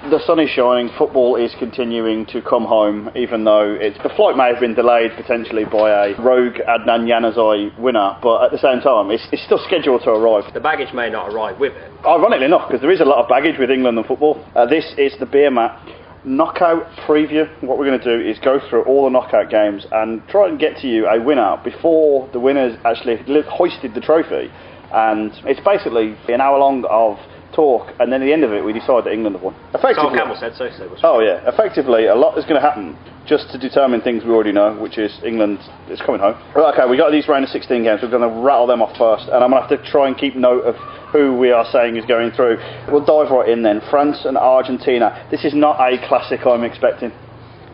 The sun is shining, football is continuing to come home, even though the flight may have been delayed potentially by a rogue Adnan Januzaj winner, but at the same time, it's still scheduled to arrive. The baggage may not arrive with it. Ironically enough, because there is a lot of baggage with England and football. This is the Beermat knockout preview. What we're going to do is go through all the knockout games and try and get to you a winner before the winners actually hoisted the trophy. And it's basically an hour long of talk, and then at the end of it we decide that England have won. Effectively, Campbell said so. Oh yeah, effectively a lot is going to happen just to determine things we already know, which is England is coming home. Right, okay, we got these round of 16 games, we're going to rattle them off first, and I'm going to have to try and keep note of who we are saying is going through. We'll dive right in then. France and Argentina. This is not a classic I'm expecting.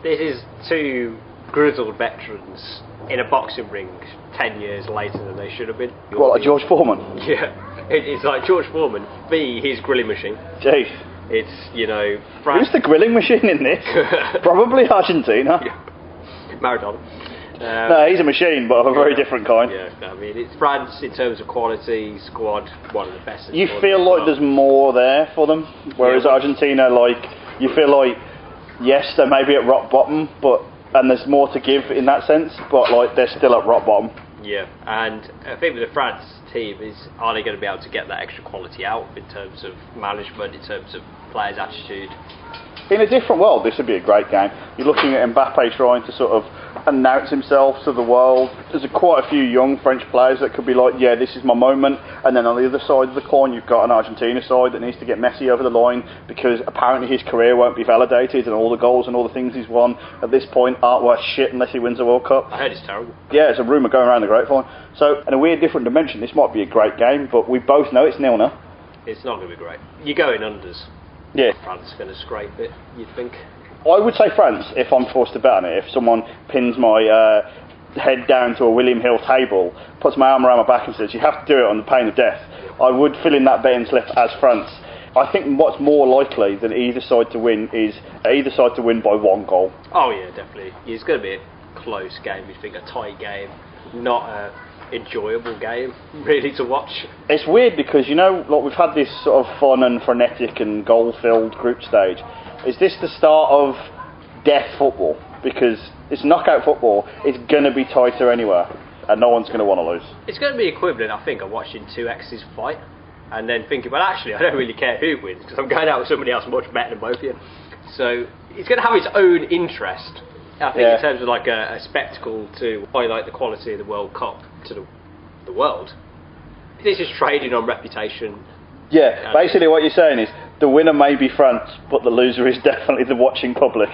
This is two grizzled veterans in a boxing ring 10 years later than they should have been. What, like George Foreman? Yeah, it's like George Foreman v his grilling machine. Jeez. It's, France. Who's the grilling machine in this? Probably Argentina. Yeah. Maradona. No, he's a machine, but of a very different kind. Yeah, I mean, it's France in terms of quality, squad, one of the best. You feel like there's more there for them, whereas Argentina, you feel like, yes, they may be at rock bottom, and there's more to give in that sense, but they're still at rock bottom. Yeah, and I think with the France team are they going to be able to get that extra quality out in terms of management, in terms of players' attitude? In a different world, this would be a great game. You're looking at Mbappe trying to sort of announce himself to the world. There's quite a few young French players that could be like, yeah, this is my moment. And then on the other side of the coin, you've got an Argentina side that needs to get Messi over the line because apparently his career won't be validated and all the goals and all the things he's won at this point aren't worth shit unless he wins a World Cup. I heard it's terrible. Yeah, it's a rumour going around the grapevine. So, in a weird different dimension, this might be a great game, but we both know it's 0-0. It's not going to be great. You go in unders. Yeah. France is going to scrape it, you'd think. I would say France if I'm forced to bet on it. If someone pins my head down to a William Hill table, puts my arm around my back and says, you have to do it on the pain of death, I would fill in that betting slip as France. I think what's more likely than either side to win is either side to win by 1 goal. Oh yeah, definitely. It's going to be a close game, you'd think, a tight game, not a enjoyable game really to watch. It's weird because we've had this sort of fun and frenetic and goal-filled group stage. Is this the start of death football? Because it's knockout football, it's going to be tighter anywhere and no one's going to want to lose. It's going to be equivalent, I think, of watching two exes fight and then thinking, well actually I don't really care who wins because I'm going out with somebody else much better than both of you. So it's going to have its own interest, I think, in terms of a spectacle to highlight the quality of the World Cup to the world. This is trading on reputation. Yeah, basically what you're saying is the winner may be France, but the loser is definitely the watching public.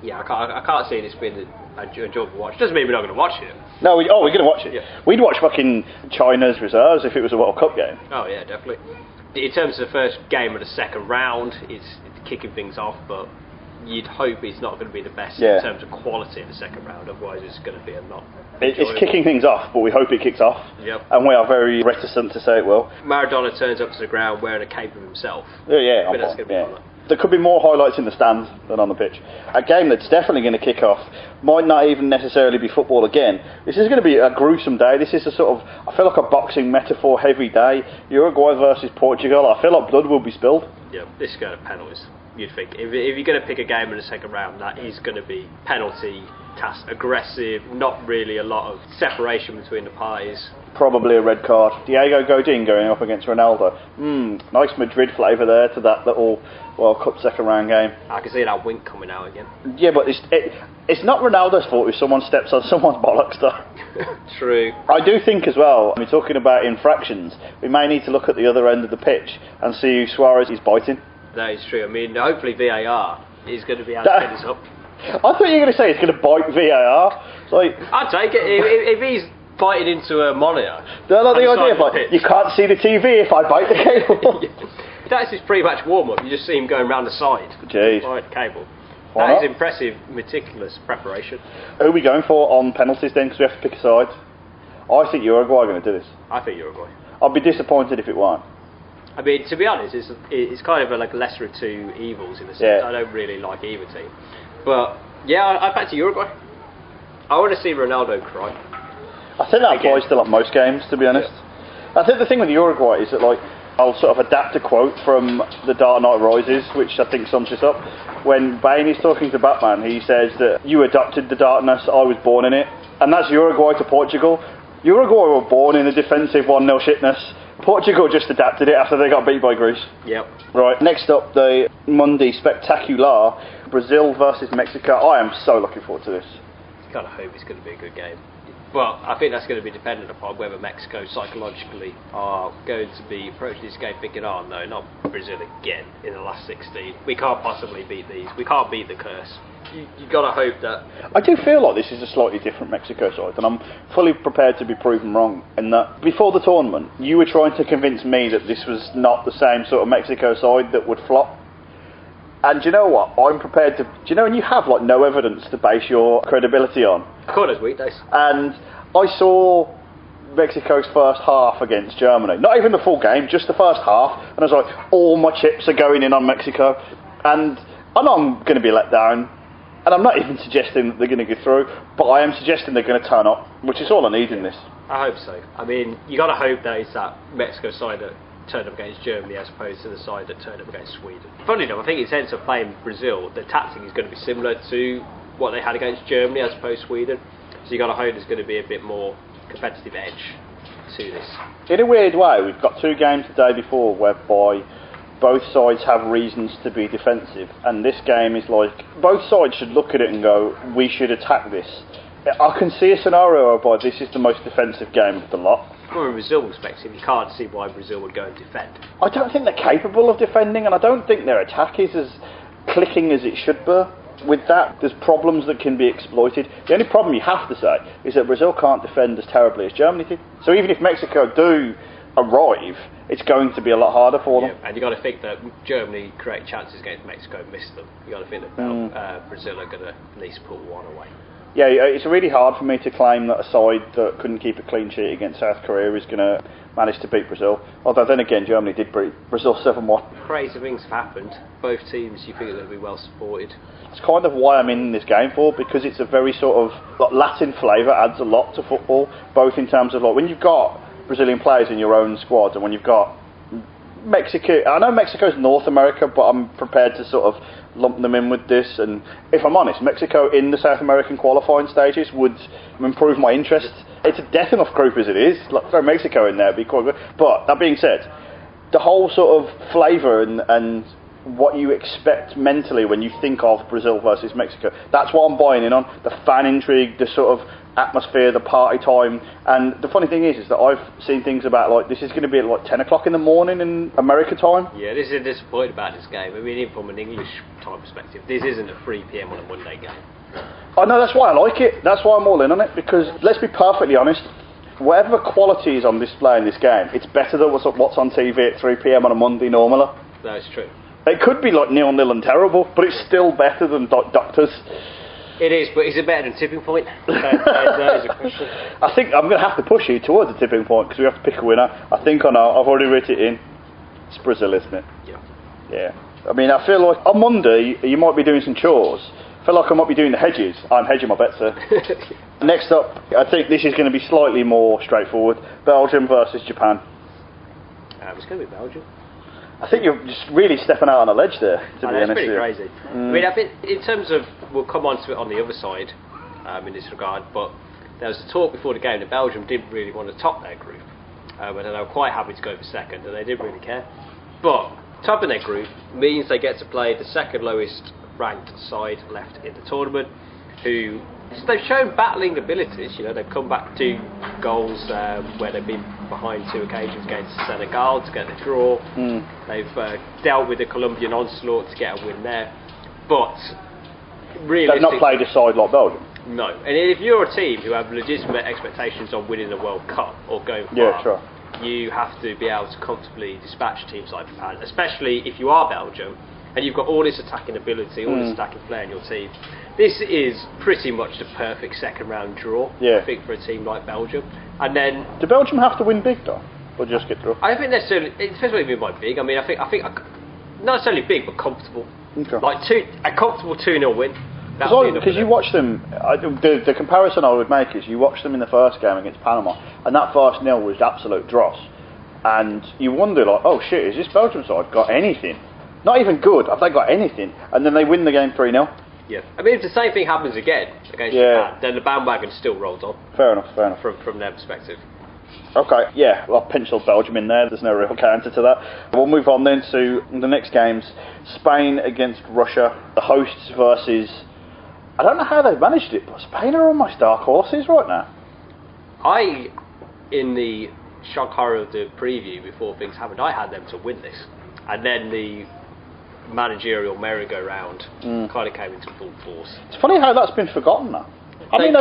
Yeah, I can't see this being a enjoyable watch. Doesn't mean we're not going to watch it. No, we're going to watch it. Yeah. We'd watch fucking China's reserves if it was a World Cup game. Oh yeah, definitely. In terms of the first game of the second round, it's kicking things off, but you'd hope it's not going to be the best in terms of quality in the second round, otherwise it's going to be a lot. It's kicking things off, but we hope it kicks off. Yep. And we are very reticent to say it will. Maradona turns up to the ground wearing a cape of himself. Yeah, I think that's going to be fun. There could be more highlights in the stands than on the pitch. A game that's definitely going to kick off might not even necessarily be football again. This is going to be a gruesome day. This is a sort of, I feel like a boxing metaphor heavy day. Uruguay versus Portugal. I feel like blood will be spilled. Yeah, this is going to penalties. You'd think if you're going to pick a game in the second round, that is going to be penalty, aggressive, not really a lot of separation between the parties. Probably a red card. Diego Godin going up against Ronaldo. Nice Madrid flavour there to that little World Cup second round game. I can see that wink coming out again. Yeah, but it's not Ronaldo's fault if someone steps on someone's bollocks though. True. I do think as well, we're talking about infractions, we may need to look at the other end of the pitch and see who Suarez is biting. That is true. I mean, hopefully VAR is going to be able to get this up. I thought you were going to say he's going to bite VAR. I'd take it. If he's biting into a monitor. Don't like the idea of you can't see the TV if I bite the cable. That's his pre-match warm-up. You just see him going round the side. Jeez. Right, cable. That is impressive, meticulous preparation. Who are we going for on penalties then? Because we have to pick a side. I think Uruguay are going to do this. I think Uruguay. I'd be disappointed if it weren't. I mean, to be honest, it's kind of a lesser of two evils in the sense. I don't really like either team. But, yeah, I fancy Uruguay. I want to see Ronaldo cry. I think that applies to most games, to be honest. Yeah. I think the thing with Uruguay is that I'll sort of adapt a quote from The Dark Knight Rises, which I think sums this up. When Bane is talking to Batman, he says that you adopted the darkness, I was born in it. And that's Uruguay to Portugal. Uruguay were born in the defensive 1-0 shitness. Portugal just adapted it after they got beat by Greece. Yep. Right, next up, the Monday Spectacular, Brazil versus Mexico. I am so looking forward to this. I kind of hope it's going to be a good game. Well, I think that's going to be dependent upon whether Mexico psychologically are going to be approaching this game thinking, oh no, not Brazil again in the last 16. We can't possibly beat these. We can't beat the curse. You got to hope that... I do feel like this is a slightly different Mexico side, and I'm fully prepared to be proven wrong. In that, before the tournament, you were trying to convince me that this was not the same sort of Mexico side that would flop. And do you know what? I'm prepared to... Do you know when you have like no evidence to base your credibility on? Corners weekdays. And I saw Mexico's first half against Germany. Not even the full game, just the first half. And I was like, all my chips are going in on Mexico. And I know I'm going to be let down. And I'm not even suggesting that they're going to go through, but I am suggesting they're going to turn up, which is all I need in this. I hope so. I mean, you got to hope that it's that Mexico side that turned up against Germany as opposed to the side that turned up against Sweden. Funny enough, I think in sense of playing Brazil, the tactic is going to be similar to what they had against Germany as opposed to Sweden. So you got to hope there's going to be a bit more competitive edge to this. In a weird way, we've got two games the day before whereby both sides have reasons to be defensive, and this game is like both sides should look at it and go, we should attack this. I can see a scenario whereby this is the most defensive game of the lot. From a Brazil perspective, you can't see why Brazil would go and defend. I don't think they're capable of defending, and I don't think their attack is as clicking as it should be. With that, there's problems that can be exploited. The only problem you have to say is that Brazil can't defend as terribly as Germany did. So even if Mexico do arrive, it's going to be a lot harder for them. And you've got to think that Germany create chances against Mexico and miss them. You've got to think that Brazil are going to at least put one away. Yeah, it's really hard for me to claim that a side that couldn't keep a clean sheet against South Korea is going to manage to beat Brazil. Although then again, Germany did beat Brazil 7-1. Crazy things have happened. Both teams, you think they'll be well supported. It's kind of why I'm in this game for, because it's a very sort of like, Latin flavour adds a lot to football, both in terms of like when you've got Brazilian players in your own squad and when you've got Mexico. I know Mexico's North America, but I'm prepared to sort of lump them in with this. And if I'm honest, Mexico in the South American qualifying stages would improve my interest. It's a death enough group as it is. Like, throw Mexico in there, it'd be quite good. But that being said, the whole sort of flavour and what you expect mentally when you think of Brazil versus Mexico, that's what I'm buying in on. The fan intrigue, the sort of atmosphere, the party time. And the funny thing is that I've seen things about like this is going to be at like 10 o'clock in the morning in America time. Yeah, this is disappointing about this game. I mean, even from an English time perspective, this isn't a 3 p.m. on a Monday game. I know, that's why I like it. That's why I'm all in on it, because let's be perfectly honest, whatever quality is on display in this game, it's better than what's on TV at 3 p.m. on a Monday normally. That's true. It could be like 0-0 and terrible, but it's still better than Doctors. It is, but is it better than Tipping Point? That is a question. I think I'm going to have to push you towards the Tipping Point because we have to pick a winner. I think I know. I've already written it in. It's Brazil, isn't it? Yeah. Yeah. I mean, I feel like on Monday you might be doing some chores. I feel like I might be doing the hedges. I'm hedging my bets there. Next up, I think this is going to be slightly more straightforward. Belgium versus Japan. It's going to be Belgium. I think you're just really stepping out on a ledge there, to be honest. It's pretty crazy. I mean, I think in terms of, we'll come on to it on the other side in this regard, but there was a talk before the game that Belgium didn't really want to top their group, but they were quite happy to go for second, and they didn't really care. But topping their group means they get to play the second lowest ranked side left in the tournament, who they've shown battling abilities. You know, they've come back 2 goals where they've been behind 2 occasions against Senegal to get the draw. They've dealt with the Colombian onslaught to get a win there, but really they've not played a side like Belgium. No, and if you're a team who have legitimate expectations on winning the World Cup or going far, you have to be able to comfortably dispatch teams like Japan, especially if you are Belgium and you've got all this attacking ability, all this attacking player in your team. This is pretty much the perfect second round draw, I think, for a team like Belgium. And then, do Belgium have to win big though, or just get through? I don't think necessarily. It depends what you mean by big. I mean, I think not necessarily big, but comfortable. Okay. Like a comfortable 2-0 win. Because you watch them, the comparison I would make is you watch them in the first game against Panama, and that first 0 was absolute dross. and you wonder, like, oh shit, has this Belgium side got anything? Not even good, have they got anything? And then they win the game 3-0. Yeah. I mean, if the same thing happens again against Japan, then the bandwagon still rolls on. Fair enough. From their perspective. Okay, yeah, well, I've penciled Belgium in there. There's no real counter to that. We'll move on then to the next games. Spain against Russia. The hosts versus... I don't know how they've managed it, but Spain are almost dark horses right now. In the shock horror of the preview before things happened, I had them to win this. And then the managerial merry-go-round kind of came into full force. It's funny how that's been forgotten now. They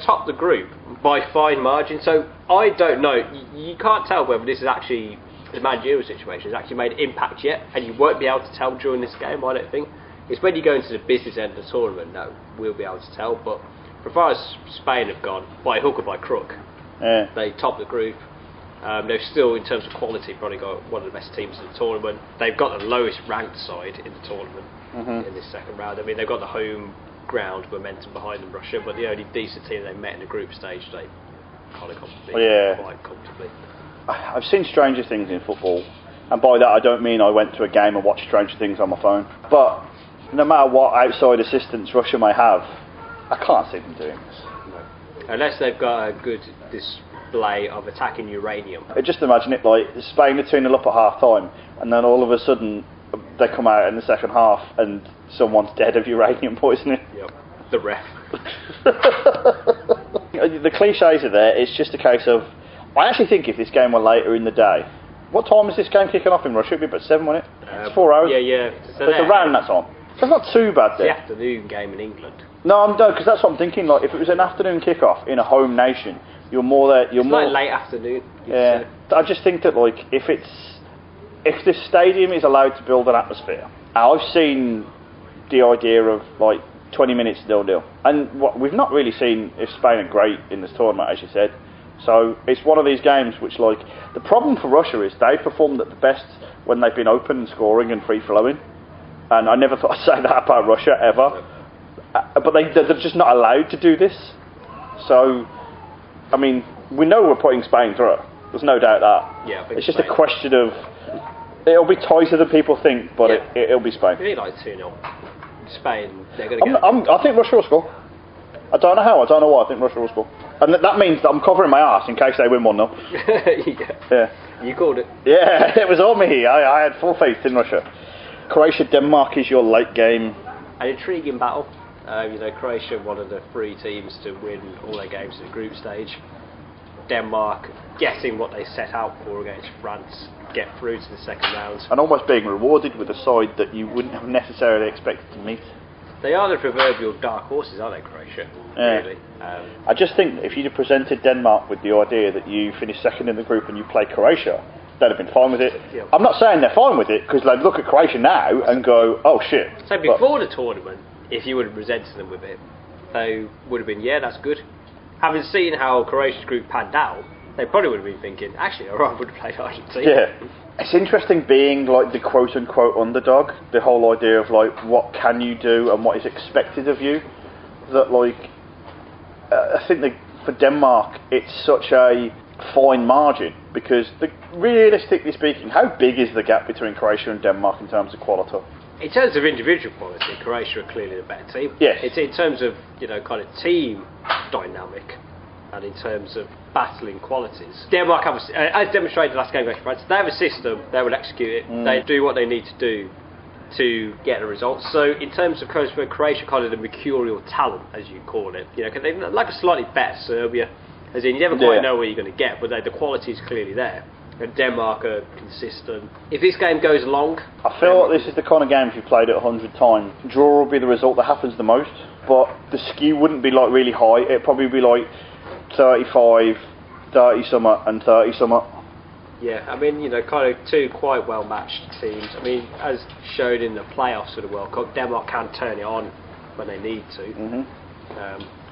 topped the group by fine margin, so I don't know. You can't tell whether this is actually the managerial situation has actually made an impact yet, and you won't be able to tell during this game, I don't think. It's when you go into the business end of the tournament, no, we'll be able to tell. But as far as Spain have gone, by hook or by crook, they topped the group. They've still, in terms of quality, probably got one of the best teams in the tournament. They've got the lowest ranked side in the tournament in this second round. I mean, they've got the home ground momentum behind them, Russia, but the only decent team they met in the group stage, they kind of quite comfortably. I've seen stranger things in football, and by that I don't mean I went to a game and watched Stranger Things on my phone, but no matter what outside assistance Russia may have, I can't see them doing this. No. Unless they've got a good display of attacking uranium. I just imagine it like Spain are 2-0 up at half time, and then all of a sudden they come out in the second half and someone's dead of uranium poisoning. Yep, the ref. The cliches are there. It's just a case of, I actually think if this game were later in the day, what time is this game kicking off in Russia? It'd be about 7, wouldn't it? It's 4 hours. Yeah. So it's around that time. So it's not too bad there. It's the afternoon game in England. No, because that's what I'm thinking. Like, if it was an afternoon kick-off in a home nation, you're more there. It's like late afternoon. Yeah. I just think that, like, if the stadium is allowed to build an atmosphere, I've seen the idea of like 20 minutes 0-0, and what we've not really seen if Spain are great in this tournament, as you said. So it's one of these games which, like, the problem for Russia is they performed at the best when they've been open and scoring and free flowing, and I never thought I'd say that about Russia ever. But they're just not allowed to do this. So, I mean, we know we're putting Spain through. There's no doubt that. Yeah, it's just a question of, it'll be tighter than people think, but it'll be Spain. Really like 2-0. Spain, they're going to get... I think Russia will score. I don't know how, I don't know why, I think Russia will score. And that means that I'm covering my arse in case they win 1-0. Yeah. You called it. Yeah, it was on me. I had full faith in Russia. Croatia-Denmark is your late game. An intriguing battle. Croatia, one of the 3 teams to win all their games in the group stage. Denmark getting what they set out for against France, get through to the second round. And almost being rewarded with a side that you wouldn't have necessarily expected to meet. They are the proverbial dark horses, aren't they, Croatia? Yeah. Really. I just think if you'd have presented Denmark with the idea that you finish second in the group and you play Croatia, they'd have been fine with it. Yeah. I'm not saying they're fine with it, because they'd look at Croatia now and go, oh shit. So before the tournament, if you would have presented them with it, they would have been, yeah, that's good. Having seen how Croatia's group panned out, they probably would have been thinking, actually, I would have played Argentina. Yeah. It's interesting being like the quote-unquote underdog, the whole idea of like what can you do and what is expected of you. That like, I think that for Denmark it's such a fine margin, because realistically speaking, how big is the gap between Croatia and Denmark in terms of quality? In terms of individual quality, Croatia are clearly the better team. Yes. It's in terms of kind of team dynamic, and in terms of battling qualities. Denmark have, as demonstrated last game against France, they have a system, they will execute it, they do what they need to do to get the results. So in terms of Croatia, kind of the mercurial talent, as you call it, because they like a slightly better Serbia, as in you never quite know what you're going to get, but the quality is clearly there. And Denmark are consistent. If this game goes long... I feel like this is the kind of game if you played it 100 times, draw will be the result that happens the most, but the skew wouldn't be like really high, it'd probably be like 35, 30-something and 30-something. Yeah, I mean, kind of 2 quite well-matched teams. I mean, as shown in the playoffs of the World Cup, Denmark can turn it on when they need to.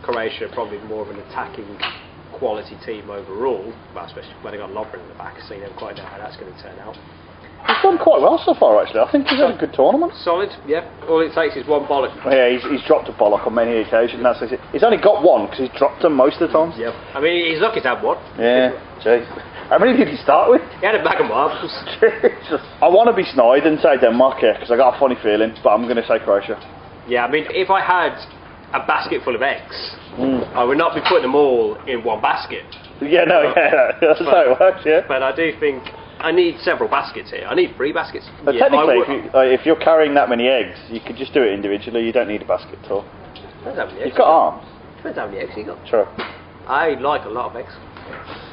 Croatia probably more of an attacking quality team overall, well, especially when they got Lovren in the back, so you never quite know how that's going to turn out. He's done quite well so far, actually. I think he's had a good tournament. Solid, yeah. All it takes is one bollock. Yeah, he's dropped a bollock on many occasions. That's it. He's only got one because he's dropped them most of the time. Yeah. I mean, he's lucky to have one. Yeah, gee. How many did he start with? He had a bag of marbles. Jesus. I want to be snide and say Denmark here, because I got a funny feeling, but I'm going to say Croatia. Yeah, I mean, if I had a basket full of eggs, I would not be putting them all in one basket. Yeah, no, that's how it works, yeah. But I do think I need several baskets here. I need 3 baskets. But technically, if you're carrying that many eggs, you could just do it individually. You don't need a basket at all. Depends how many eggs You've got arms. Depends how many eggs you got. True. I like a lot of eggs.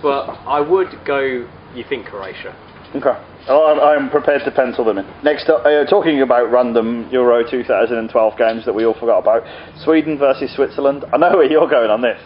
But I would go, you think, Croatia. Okay. I'm prepared to pencil them in. Next up, talking about random Euro 2012 games that we all forgot about. Sweden versus Switzerland. I know where you're going on this.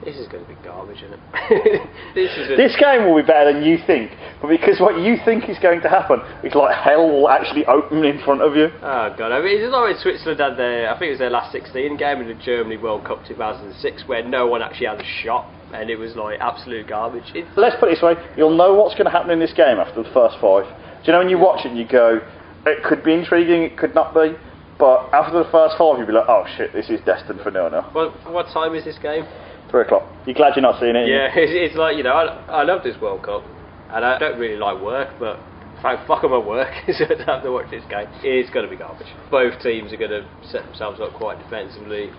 This is going to be garbage, isn't it? This game will be better than you think, but because what you think is going to happen, it's like hell will actually open in front of you. Oh god, I mean, it's like when Switzerland had I think it was their last 16 game in the Germany World Cup 2006, where no one actually had a shot, and it was like absolute garbage. Let's put it this way, you'll know what's going to happen in this game after the first 5. Do you know when you watch it and you go, it could be intriguing, it could not be, but after the first 5 you'll be like, oh shit, this is destined for no. Well, what time is this game? 3 o'clock. You're glad you're not seeing it? Yeah, it's like, you know, I love this World Cup, and I don't really like work, but fuck on my work, so I have to watch this game. It's going to be garbage. Both teams are going to set themselves up quite defensively,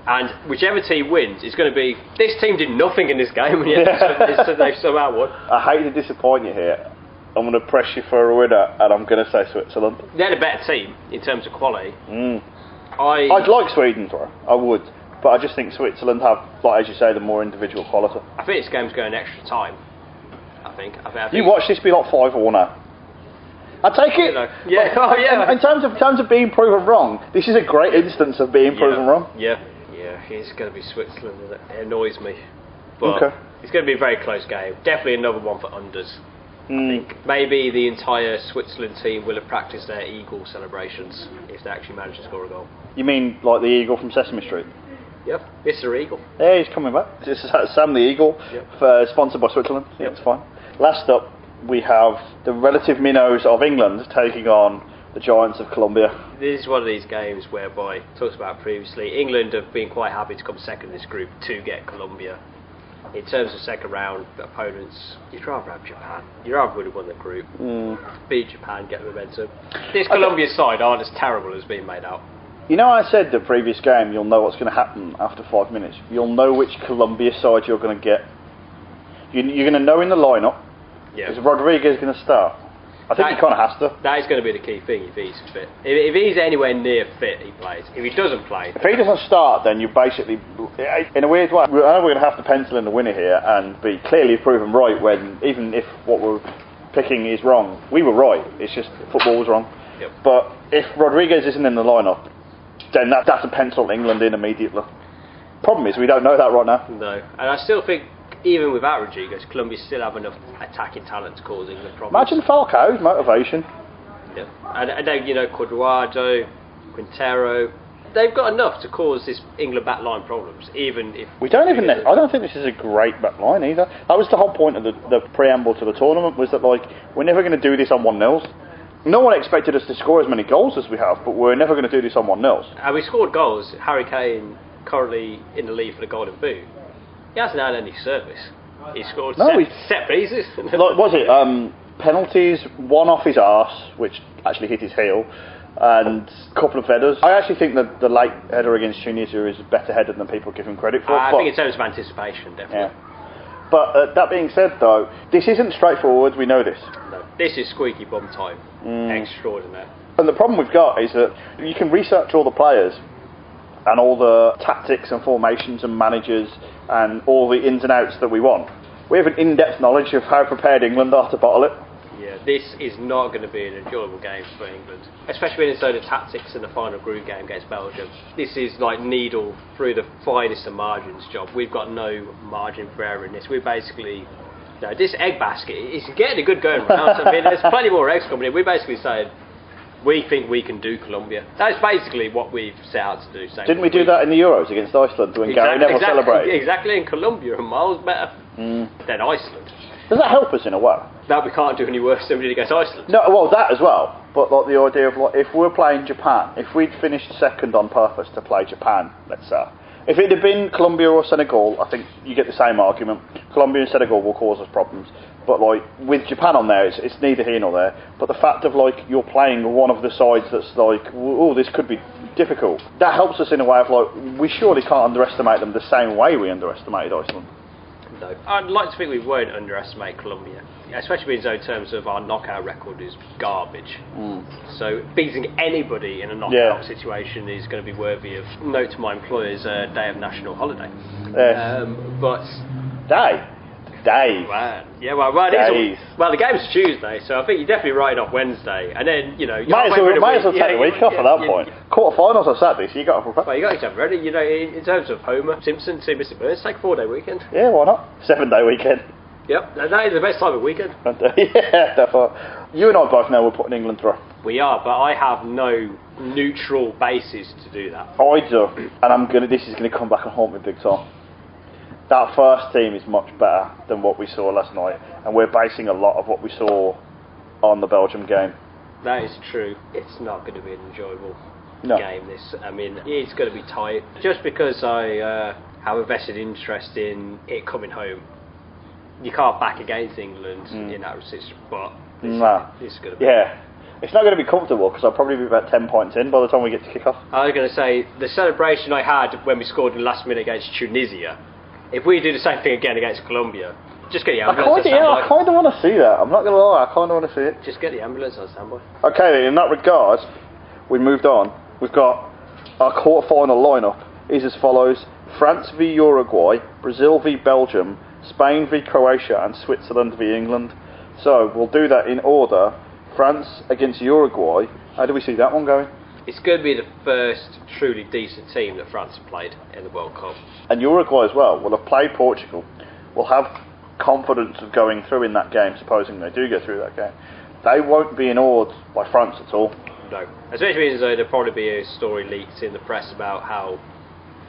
and whichever team wins, it's going to be, this team did nothing in this game, and yet they've somehow won. I hate to disappoint you here. I'm going to press you for a winner, and I'm going to say Switzerland. They're the better team in terms of quality. I'd like Sweden for it. I would. But I just think Switzerland have, like as you say, the more individual quality. I think this game's going extra time. I think you watch this be like 5-4 now. I take it. Yeah. Oh yeah. In terms of being proven wrong, this is a great instance of being proven wrong. Yeah. It's going to be Switzerland. It annoys me. But it's going to be a very close game. Definitely another one for unders. I think maybe the entire Switzerland team will have practiced their eagle celebrations if they actually manage to score a goal. You mean like the eagle from Sesame Street? Yep, Mr. Eagle. Yeah, he's coming back. This is Sam the Eagle, sponsored by Switzerland. Yeah, it's fine. Last up, we have the relative minnows of England taking on the giants of Colombia. This is one of these games whereby, talked about previously, England have been quite happy to come second in this group to get Colombia. In terms of second round opponents, you'd rather have Japan. You'd rather would have won the group. Beat Japan, get the momentum. This Colombia side aren't as terrible as being made out. You know, I said the previous game, you'll know what's going to happen after 5 minutes. You'll know which Colombia side you're going to get. You're going to know in the lineup. Yeah. Is Rodriguez going to start? I think he kind of has to. That is going to be the key thing if he's fit. If he's anywhere near fit, he plays. If he doesn't play... If he doesn't start, then you basically... In a weird way, I know we're going to have to pencil in the winner here and be clearly proven right when, even if what we're picking is wrong, we were right. It's just football was wrong. Yep. But if Rodriguez isn't in the lineup, then that's a pencil England in immediately. Problem is, we don't know that right now. No, and I still think, even without Rodriguez, Colombia still have enough attacking talent to cause England problems. Imagine Falcao's motivation. Yeah, and then, you know, Cuadrado, Quintero, they've got enough to cause this England back line problems, even if... I don't think this is a great back line either. That was the whole point of the preamble to the tournament, was that, like, we're never going to do this on 1-0. No one expected us to score as many goals as we have, but we're never going to do this on 1-0. And we scored goals. Harry Kane, currently in the lead for the Golden Boot, he hasn't had any service. He scored set pieces. Like, was it penalties, one off his arse, which actually hit his heel, and a couple of headers. I actually think that the late header against Tunisia is better headed than people give him credit for. I think in terms of anticipation, definitely. Yeah. But that being said, though, this isn't straightforward, we know this. No, this is squeaky bum time. Extraordinary. And the problem we've got is that you can research all the players and all the tactics and formations and managers and all the ins and outs that we want. We have an in-depth knowledge of how prepared England are to bottle it. Yeah, this is not going to be an enjoyable game for England, especially when it's the tactics in the final group game against Belgium. This is like needle through the finest of margins job. We've got no margin for error in this. We're basically, this egg basket is getting a good going round. I mean, there's plenty more eggs coming in. We basically said, we think we can do Colombia. That's basically what we've set out to do. Didn't we do that in the Euros against Iceland when Gary Neville celebrated? Exactly, in Colombia, are miles better than Iceland. Does that help us in a way? That we can't do any worse than we did against Iceland. No, well, that as well. But like the idea of, like, if we're playing Japan, if we'd finished second on purpose to play Japan, let's say, if it had been Colombia or Senegal, I think you get the same argument. Colombia and Senegal will cause us problems. But like with Japan on there, it's neither here nor there. But the fact of like you're playing one of the sides that's like, oh, this could be difficult. That helps us in a way of like, we surely can't underestimate them the same way we underestimated Iceland. No, I'd like to think we won't underestimate Colombia, especially in terms of our knockout record is garbage. So beating anybody in a knockout situation is going to be worthy of note to my employer's day of national holiday. But Day. Well, yeah, well, the game's Tuesday, so I think you're definitely writing off Wednesday, and then you might as well take the week off at that point. Quarterfinals on Saturday, so you got to prepare. Well, you got to have ready. You know, in terms of Homer Simpson, see Mr. Burns, take a 4-day weekend. Yeah, why not? 7-day weekend. Yep, that is the best type of weekend. Yeah, definitely. You and I both know we're putting England through. We are, but I have no neutral basis to do that. I do, and this is gonna come back and haunt me big time. That first team is much better than what we saw last night, and we're basing a lot of what we saw on the Belgium game. That is true. It's not going to be an enjoyable game, this. I mean, it's going to be tight. Just because I have a vested interest in it coming home, you can't back against England in that position, but this is going to be... Yeah. It's not going to be comfortable because I'll probably be about 10 points in by the time we get to kick off. I was going to say, the celebration I had when we scored in the last minute against Tunisia, if we do the same thing again against Colombia, just get the ambulance on standby. I kind of want to see that. I'm not going to lie, I kind of want to see it. Just get the ambulance on standby. Okay, in that regard, we moved on. We've got our quarter-final lineup is as follows: France v Uruguay, Brazil v Belgium, Spain v Croatia, and Switzerland v England. So we'll do that in order. France against Uruguay. How do we see that one going? It's going to be the first truly decent team that France have played in the World Cup. And Uruguay as well will have played Portugal, will have confidence of going through in that game, supposing they do go through that game. They won't be awed by France at all. No. Especially as though there'll probably be a story leaked in the press about how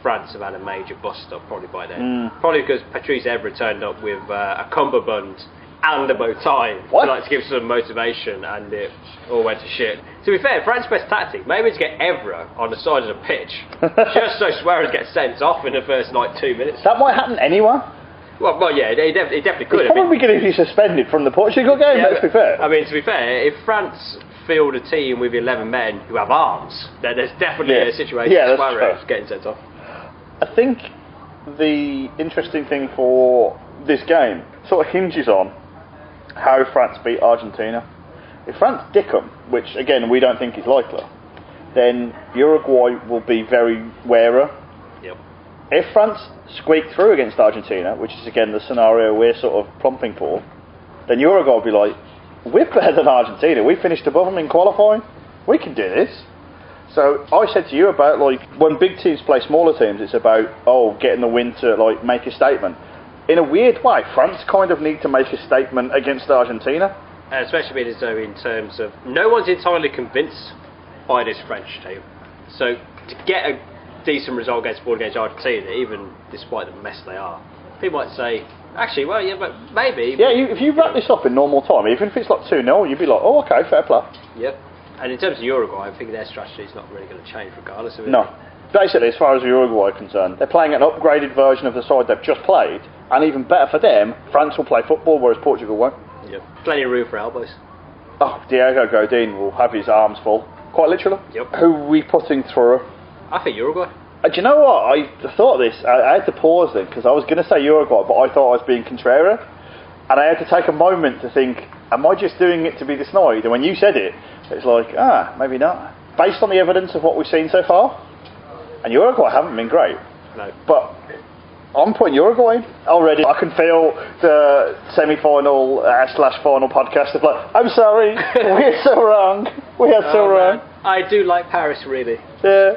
France have had a major bust-up probably by then. Probably because Patrice Evra turned up with a cummerbund and a bow tie to give some motivation, and it all went to shit. To be fair, France's best tactic maybe to get Evra on the side of the pitch just so Suarez gets sent off in the first 2 minutes. That might happen anyway. Well, yeah, it definitely could. He's probably going to be suspended from the Portugal game, let's be fair. I mean, to be fair, if France field a team with 11 men who have arms, then there's definitely a situation where Suarez getting sent off. I think the interesting thing for this game sort of hinges on how France beat Argentina. If France dick them, which again we don't think is likely, then Uruguay will be very wary. Yep. If France squeak through against Argentina, which is again the scenario we're sort of prompting for, then Uruguay will be like, we're better than Argentina, we finished above them in qualifying, we can do this. So I said to you about like when big teams play smaller teams, it's about getting the win to like make a statement. In a weird way, France kind of need to make a statement against Argentina. Especially in terms of no one's entirely convinced by this French team. So to get a decent result against Argentina, even despite the mess they are, people might say, actually, well, yeah, but maybe. Yeah, if you wrap this up in normal time, even if it's like 2-0, you'd be like, oh, okay, fair play. Yep. And in terms of Uruguay, I think their strategy is not really going to change regardless of it. No. Basically, as far as Uruguay are concerned, they're playing an upgraded version of the side they've just played, and even better for them, France will play football, whereas Portugal won't. Yep. Plenty of room for elbows. Oh, Diego Godin will have his arms full, quite literally. Yep. Who are we putting through? I think Uruguay. Do you know what? I thought this, I had to pause then, because I was going to say Uruguay, but I thought I was being contrarian, and I had to take a moment to think, am I just doing it to be disnoyed? And when you said it, it's like, maybe not. Based on the evidence of what we've seen so far, and Uruguay haven't been great. No. But I'm putting Uruguay already. I can feel the semi-final / final podcast of like, I'm sorry, we're so wrong. We are so wrong. Man. I do like Paris, really. Yeah.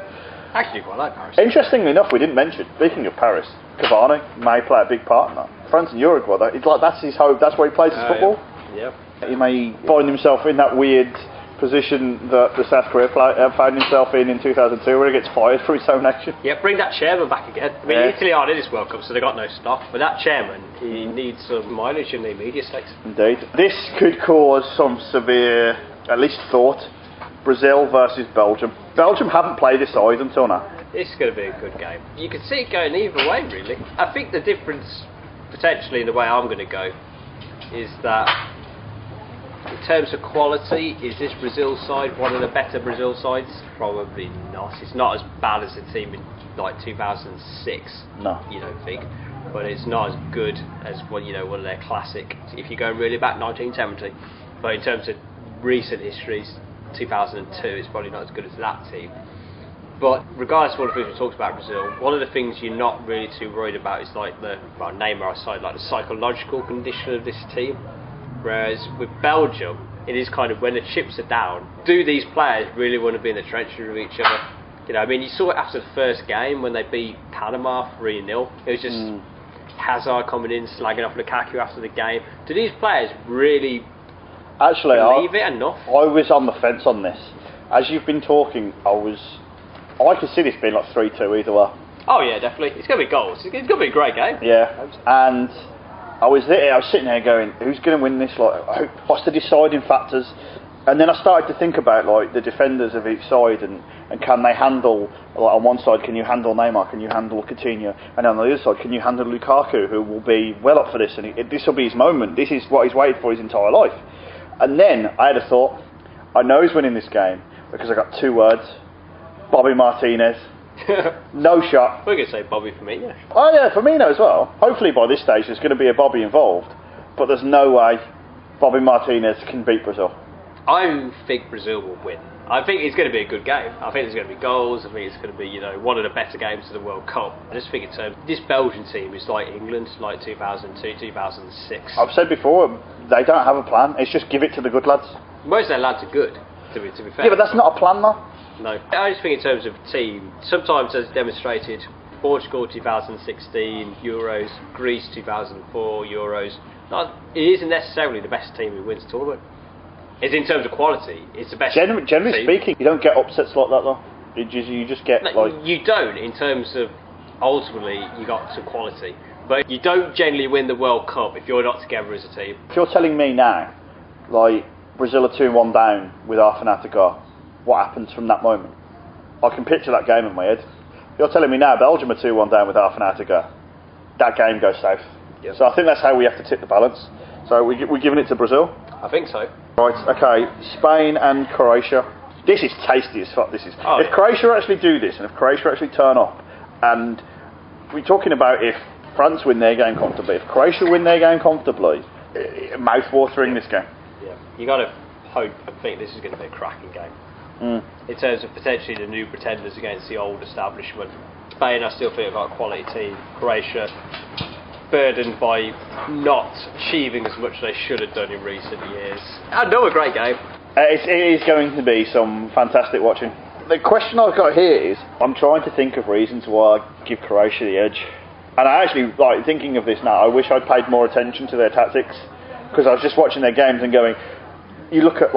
Actually, quite like Paris. Interestingly enough, we didn't mention, speaking of Paris, Cavani may play a big part in that. France and Uruguay, it's like that's his hope. That's where he plays his football. Yeah. He may find himself in that weird position that the South Korea found himself in 2002, where he gets fired for his own action. Yeah, bring that chairman back again. I mean, Italy aren't in this World Cup, so they got no stock. But that chairman, he needs some mileage in the media stakes. Indeed. This could cause some severe, at least thought. Brazil versus Belgium. Belgium haven't played this side until now. This is going to be a good game. You can see it going either way, really. I think the difference, potentially, in the way I'm going to go, is that in terms of quality, is this Brazil side one of the better Brazil sides? Probably not. It's not as bad as the team in like 2006. No. You don't think, but it's not as good as one of their classic. If you go really back 1970, but in terms of recent histories, 2002, it's probably not as good as that team. But regardless of what the things we talked about Brazil, one of the things you're not really too worried about is like Neymar aside, like the psychological condition of this team. Whereas with Belgium, it is kind of when the chips are down, do these players really want to be in the trenches with each other? You saw it after the first game when they beat Panama 3-0. It was just Hazard coming in, slagging off Lukaku after the game. Do these players really believe it enough? I was on the fence on this. As you've been talking, I could see this being like 3-2 either way. Oh yeah, definitely. It's going to be goals. It's going to be a great game. Yeah, and I was sitting there going, who's going to win this? Like, what's the deciding factors? And then I started to think about like the defenders of each side and can they handle, like on one side, can you handle Neymar? Can you handle Coutinho? And on the other side, can you handle Lukaku, who will be well up for this? And this will be his moment. This is what he's waited for his entire life. And then I had a thought. I know he's winning this game because I got 2 words. Bobby Martinez. No shot. We're going to say Bobby Firmino. Oh yeah, Firmino as well. Hopefully by this stage there's going to be a Bobby involved. But there's no way Bobby Martinez can beat Brazil. I think Brazil will win. I think it's going to be a good game. I think there's going to be goals. I think it's going to be, one of the better games of the World Cup. I just think this Belgian team is like England, like 2002, 2006. I've said before, they don't have a plan. It's just give it to the good lads. Most of their lads are good, to be fair. Yeah, but that's not a plan though. No. I just think in terms of team, sometimes as demonstrated, Portugal 2016 Euros, Greece 2004 Euros, it isn't necessarily the best team who wins the tournament. It's in terms of quality, it's the best Generally team. Speaking, you don't get upsets like that though. You just get You don't, in terms of ultimately you got some quality. But you don't generally win the World Cup if you're not together as a team. If you're telling me now, like Brazil are 2-1 down with half an hour to go, what happens from that moment? I can picture that game in my head. If you're telling me now Belgium are 2-1 down with half an hour to go, that game goes south. Yep. So I think that's how we have to tip the balance. So we're giving it to Brazil? I think so. Right, okay, Spain and Croatia. This is tasty as fuck, this is. If Croatia actually do this, and if Croatia actually turn up, and we're talking about if France win their game comfortably, if Croatia win their game comfortably, mouth-watering this game. Yeah, you got to hope and think this is going to be a cracking game. In terms of potentially the new pretenders against the old establishment. Spain, I still think have got a quality team. Croatia, burdened by not achieving as much as they should have done in recent years. Another great game. It is going to be some fantastic watching. The question I've got here is, I'm trying to think of reasons why I give Croatia the edge. And I actually, thinking of this now, I wish I'd paid more attention to their tactics. Because I was just watching their games and going, you look at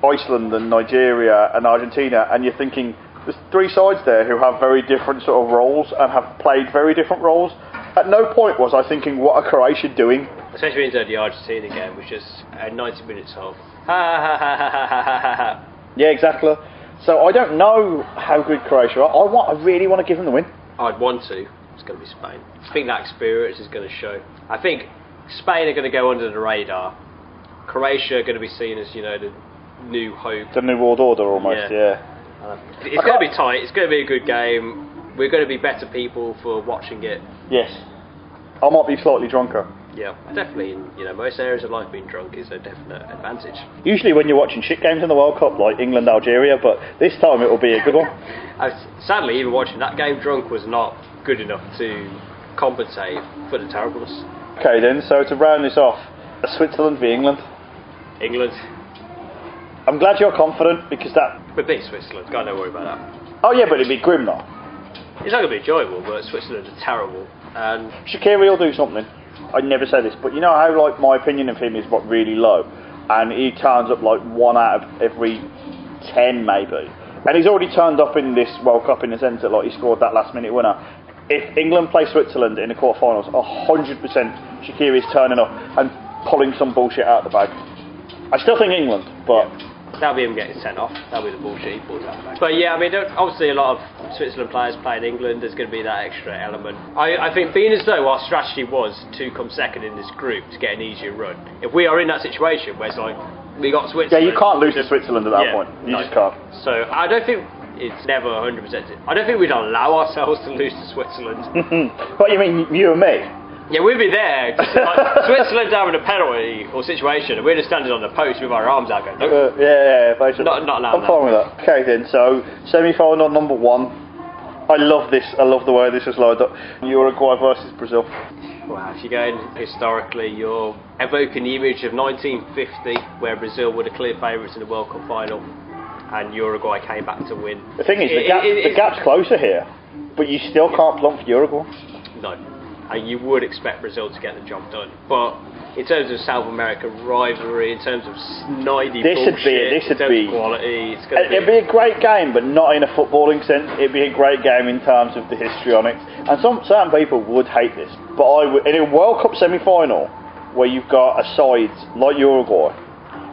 Iceland and Nigeria and Argentina and you're thinking, there's 3 sides there who have very different sort of roles and have played very different roles. At no point was I thinking, what are Croatia doing? Especially into the Argentina game, which is 90 minutes of Yeah, exactly. So I don't know how good Croatia are. I really want to give them the win. I'd want to. It's going to be Spain. I think that experience is going to show. I think Spain are going to go under the radar. Croatia are going to be seen as, the new hope. The new world order almost, yeah. It's going to be tight. It's going to be a good game. We're going to be better people for watching it. Yes. I might be slightly drunker. Yeah, definitely. In most areas of life, being drunk is a definite advantage. Usually when you're watching shit games in the World Cup, like England, Algeria, but this time it will be a good one. Sadly, even watching that game drunk was not good enough to compensate for the terribleness. Okay then, so to round this off, Switzerland v England. England. I'm glad you're confident because that... But beat Switzerland, don't worry about that. Oh yeah, but it'd be grim though. It's not going to be enjoyable, but Switzerland are terrible. And Shaqiri will do something. I never say this, but you know how my opinion of him is really low, and he turns up 1 out of every 10 maybe, and he's already turned up in this World Cup in the sense that he scored that last minute winner. If England play Switzerland in the quarterfinals, 100% Shaqiri is turning up and pulling some bullshit out of the bag. I still think England, but. Yeah. That'll be him getting sent off. That'll be the bullshit he pulls out. But yeah, obviously a lot of Switzerland players playing England, there's going to be that extra element. I think being as though our strategy was to come second in this group to get an easier run, if we are in that situation where it's like, we got Switzerland... Yeah, you can't lose to Switzerland at that point. You just can't. So I don't think it's never 100%. I don't think we'd allow ourselves to lose to Switzerland. What, you mean you and me? Yeah, we'd be there. Just like Switzerland having a penalty or situation, and we're just standing on the post with our arms out going, nope. Yeah, basically. Not allowed. I'm fine with that. Okay then, so semi-final number 1. I love this. I love the way this is lined up. Uruguay versus Brazil. Well, if you're going historically, you're evoking the image of 1950, where Brazil were the clear favourites in the World Cup final, and Uruguay came back to win. The thing is, the gap's closer here, but you still can't plump for Uruguay. No. And you would expect Brazil to get the job done. But in terms of South American rivalry, in terms of snidey bullshit, in terms of quality, it'd be a great game, but not in a footballing sense. It'd be a great game in terms of the histrionics. And certain people would hate this. But I would, in a World Cup semi-final, where you've got a side like Uruguay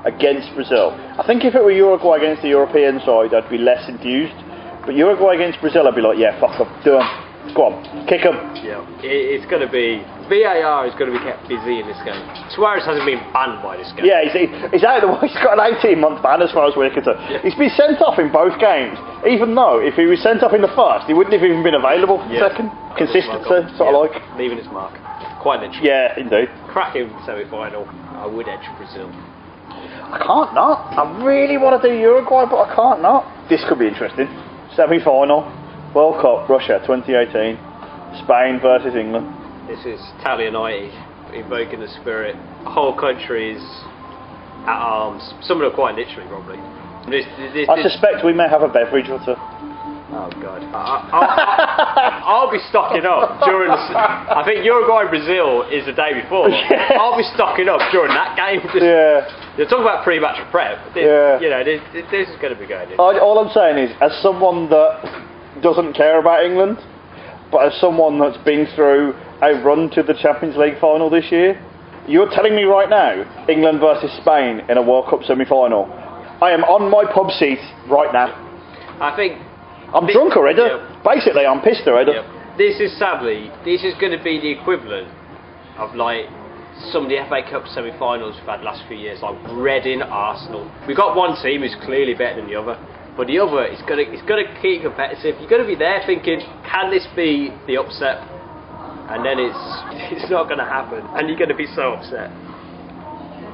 against Brazil, I think if it were Uruguay against the European side, I'd be less enthused. But Uruguay against Brazil, I'd be like, yeah, fuck them, do them. Go on, kick them. Yeah, it's going to be... VAR is going to be kept busy in this game. Suarez hasn't been banned by this game. Yeah, he's out of the way. He's got an 18-month ban as far as we're concerned. Yeah. He's been sent off in both games, even though if he was sent off in the first, he wouldn't have even been available for the second. Consistency, sort of like. Leaving his mark. Quite literally. Yeah, indeed. Cracking semi-final. I would edge Brazil. I can't not. I really want to do Uruguay, but I can't not. This could be interesting. Semi-final. World Cup, Russia 2018, Spain versus England. This is Italianite, invoking the spirit. The whole country is at arms. Some of them quite literally, probably. I suspect we may have a beverage or two. Oh God! I'll be stocking up during. I think Uruguay Brazil is the day before. Yeah. I'll be stocking up during that game. You're talking about pre-match prep. This is going to be going. All I'm saying is, as someone that doesn't care about England, but as someone that's been through a run to the Champions League final this year, you're telling me right now, England versus Spain in a World Cup semi-final. I am on my pub seat right now. I think... I'm drunk already. Yeah. Basically, I'm pissed already. Yeah. This is going to be the equivalent of like some of the FA Cup semi-finals we've had last few years, like Reading, Arsenal. We've got one team who's clearly better than the other. But the other, it's got to keep competitive. You've got to be there thinking, can this be the upset? And then it's not going to happen, and you're going to be so upset.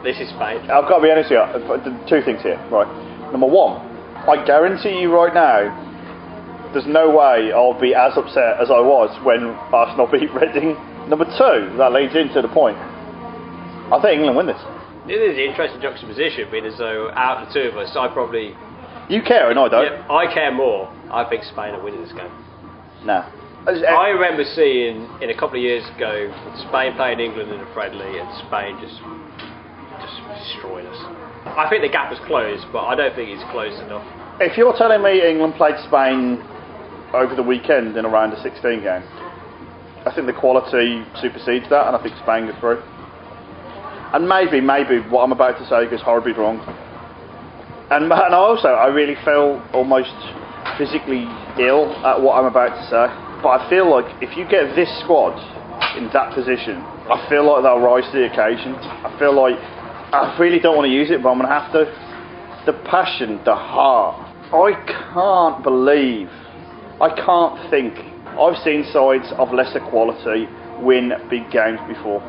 This is Spain. I've got to be honest with you. Two things here, right? Number one, I guarantee you right now, there's no way I'll be as upset as I was when Arsenal beat Reading. Number two, that leads into the point. I think England win this. This is an interesting juxtaposition, being as though out of the two of us, I probably... You care and I don't. Yeah, I care more. I think Spain are winning this game. No. I remember seeing, in a couple of years ago, Spain playing England in a friendly and Spain just destroyed us. I think the gap is closed, but I don't think it's closed enough. If you're telling me England played Spain over the weekend in a round of 16 game, I think the quality supersedes that, and I think Spain goes through. And maybe what I'm about to say goes horribly wrong. And also, I really feel almost physically ill at what I'm about to say. But I feel like if you get this squad in that position, I feel like they'll rise to the occasion. I feel like I really don't want to use it, but I'm going to have to. The passion, the heart. I can't think I've seen sides of lesser quality win big games before.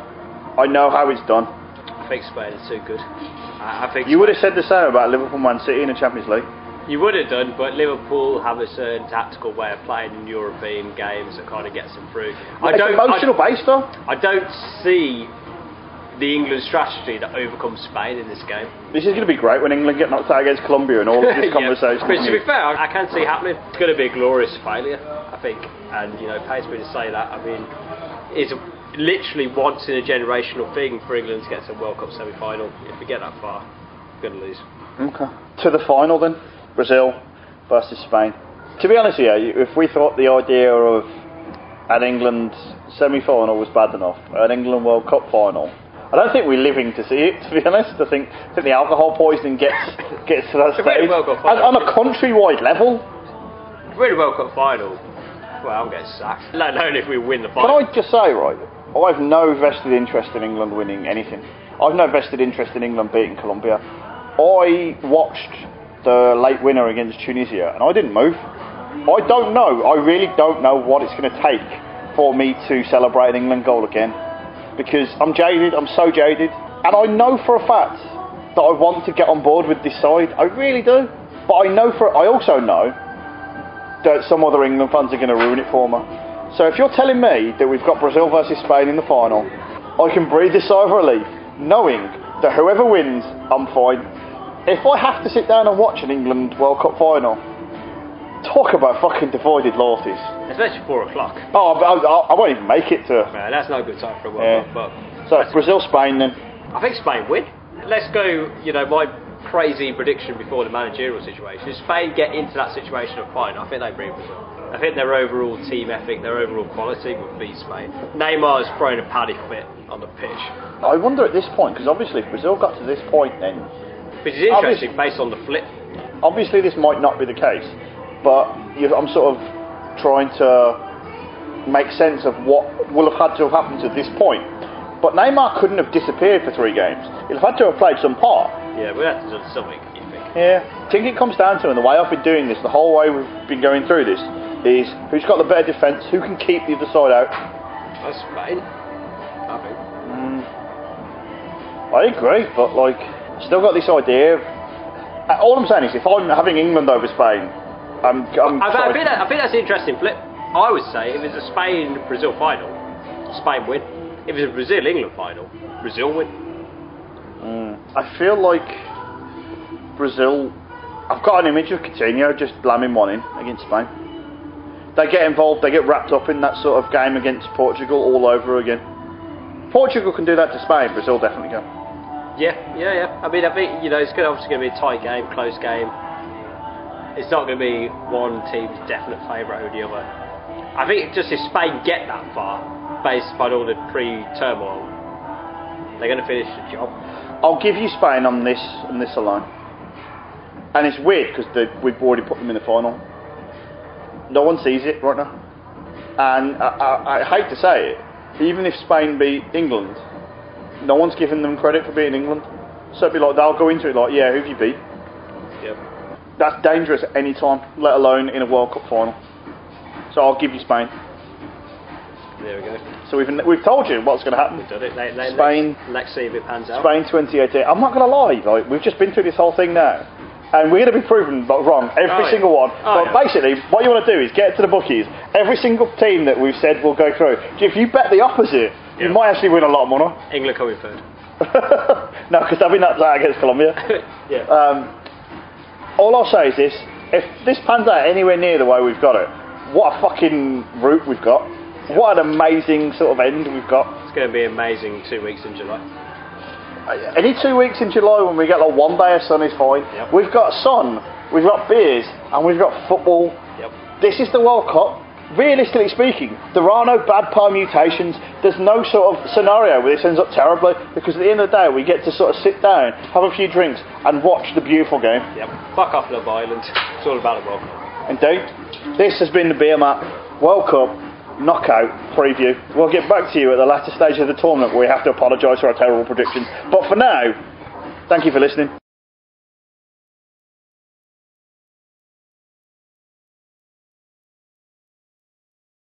I know how it's done. I think Spain is too good. I think you would have said the same about Liverpool Man City in the Champions League. You would have done, but Liverpool have a certain tactical way of playing in European games that kind of gets them through. It's emotional based though. I don't see the England strategy that overcomes Spain in this game. This is going to be great when England get knocked out against Colombia and all of this conversation. But to be fair, I can see it happening. It's going to be a glorious failure, I think. And, it pains me to say that. I mean, it's literally once in a generational thing for England to get to a World Cup semi-final. If we get that far, we're going to lose. Okay. To the final then, Brazil versus Spain. To be honest with you, if we thought the idea of an England semi-final was bad enough, an England World Cup final, I don't think we're living to see it, to be honest. I think the alcohol poisoning gets to that stage. On a countrywide level, win the World Cup final, well, I'm getting sacked. Let alone if we win the Can final. I just say, right, I've no vested interest in England winning anything. I've no vested interest in England beating Colombia. I watched the late winner against Tunisia and I didn't move. I don't know. I really don't know what it's going to take for me to celebrate an England goal again. Because I'm jaded, I'm so jaded. And I know for a fact that I want to get on board with this side. I really do. But I also know that some other England fans are going to ruin it for me. So if you're telling me that we've got Brazil versus Spain in the final, I can breathe this sigh of relief, knowing that whoever wins, I'm fine. If I have to sit down and watch an England World Cup final, talk about fucking divided loyalties. Especially 4 o'clock. Oh, I won't even make it to... Man, that's no good time for a World Cup. But so Brazil-Spain then. I think Spain win. Let's go, my crazy prediction before the managerial situation. If Spain get into that situation of fine, I think they bring Brazil. I think their overall team ethic, their overall quality would beat Spain. Neymar's throwing a paddy fit on the pitch. I wonder at this point, because obviously if Brazil got to this point then... Which is interesting based on the flip. Obviously this might not be the case, but I'm sort of trying to make sense of what will have had to have happened to this point. But Neymar couldn't have disappeared for 3 games. He'll have had to have played some part. Yeah, we have to do something, you think? Yeah. I think it comes down to, and the way I've been doing this, the whole way we've been going through this, is who's got the better defence, who can keep the other side out. That's Spain, I think. I agree, but still got this idea of... all I'm saying is, if I'm having England over Spain, I think that's an interesting flip. I would say if it's a Spain-Brazil final, Spain win. If it's a Brazil-England final, Brazil win. I feel like Brazil... I've got an image of Coutinho just slamming one in against Spain. They get involved, they get wrapped up in that sort of game against Portugal all over again. Portugal can do that to Spain, Brazil definitely can. Yeah. I mean, I think, it's obviously going to be a tight game, close game. It's not going to be one team's definite favourite over the other. I think just if Spain get that far, based on all the pre-turmoil, they're going to finish the job. I'll give you Spain on this alone. And it's weird because we've already put them in the final. No one sees it right now. And I hate to say it, even if Spain beat England, no one's giving them credit for beating England. So it'd be like, they'll go into it like, yeah, who've you beat? Yep. That's dangerous at any time, let alone in a World Cup final. So I'll give you Spain. There we go. So we've told you what's going to happen. We've done it. Spain. Let's see if it pans out. Spain 2018. I'm not going to lie, we've just been through this whole thing now. And we're going to be proven wrong, every single one. But basically, what you want to do is get to the bookies. Every single team that we've said will go through. If you bet the opposite, you might actually win a lot of money. England coming third. No, because they'll be nuts out against Colombia. Yeah. All I'll say is this. If this pans out anywhere near the way we've got it, what a fucking route we've got. What an amazing sort of end we've got. It's going to be amazing 2 weeks in July. Any 2 weeks in July when we get 1 day of sun is fine. Yep. We've got sun, we've got beers, and we've got football. Yep. This is the World Cup. Realistically speaking, there are no bad permutations. There's no sort of scenario where this ends up terribly, because at the end of the day we get to sort of sit down, have a few drinks, and watch the beautiful game. Yep. Fuck off Love Island. It's all about the World Cup. Indeed. This has been the Beermat World Cup knockout preview. We'll get back to you at the latter stage of the tournament where we have to apologise for our terrible predictions. But for now, thank you for listening.